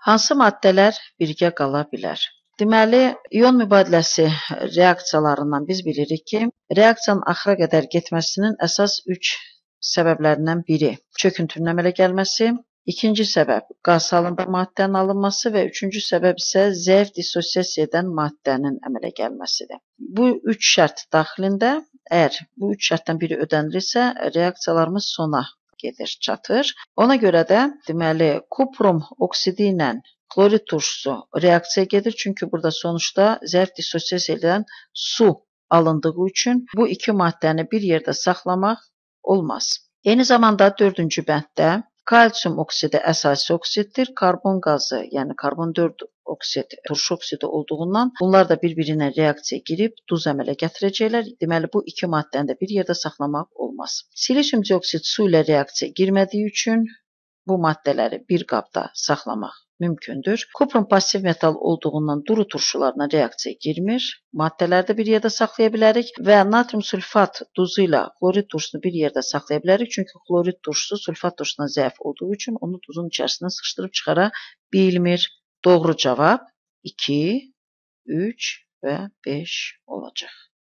Hansı maddələr birgə qala bilər? Deməli, ion mübadiləsi reaksiyalarından biz bilirik ki, reaksiyanın axıra qədər getməsinin əsas 3 səbəblərindən biri çöküntünün əmələ gəlməsi, ikinci səbəb qaz halında maddənin alınması və üçüncü səbəb isə zəif dissosiasiya edən maddənin əmələ gəlməsidir. Bu 3 şərt daxilində, əgər bu 3 şərtdən biri ödənilirsə, reaksiyalarımız sona gedir, çatır. Ona görə də, deməli, kuprum oksidi ilə xlorid turşusu reaksiya gedir. Çünki burada sonuçda zəif dissosiasiya edən su alındığı üçün bu iki maddəni bir yerdə saxlamaq olmaz. Eyni zamanda 4-cü bənddə kalsium oksidi əsasi oksiddir. Karbon qazı, yəni karbon 4 oksid, turşu oksidi olduğundan bunlar da bir-birinə reaksiya girib duz əmələ gətirəcəklər. Deməli, bu iki maddəni də bir yerdə saxlamaq olmaz. Silisium dioksid su ilə reaksiya girmədiyi üçün bu maddələri bir qabda saxlamaq mümkündür. Kuprum pasiv metal olduğundan duru turşularına reaksiya girmir. Maddələri də bir yerdə saxlaya bilərik və natrium sulfat duzu ilə xlorid turşusunu bir yerdə saxlaya bilərik. Çünki xlorid turşusu sulfat turşusuna zəif olduğu üçün onu duzun içərisindən sıxışdırıb çıxara bilmir. Doğru cavab 2, 3 və 5 olacaq.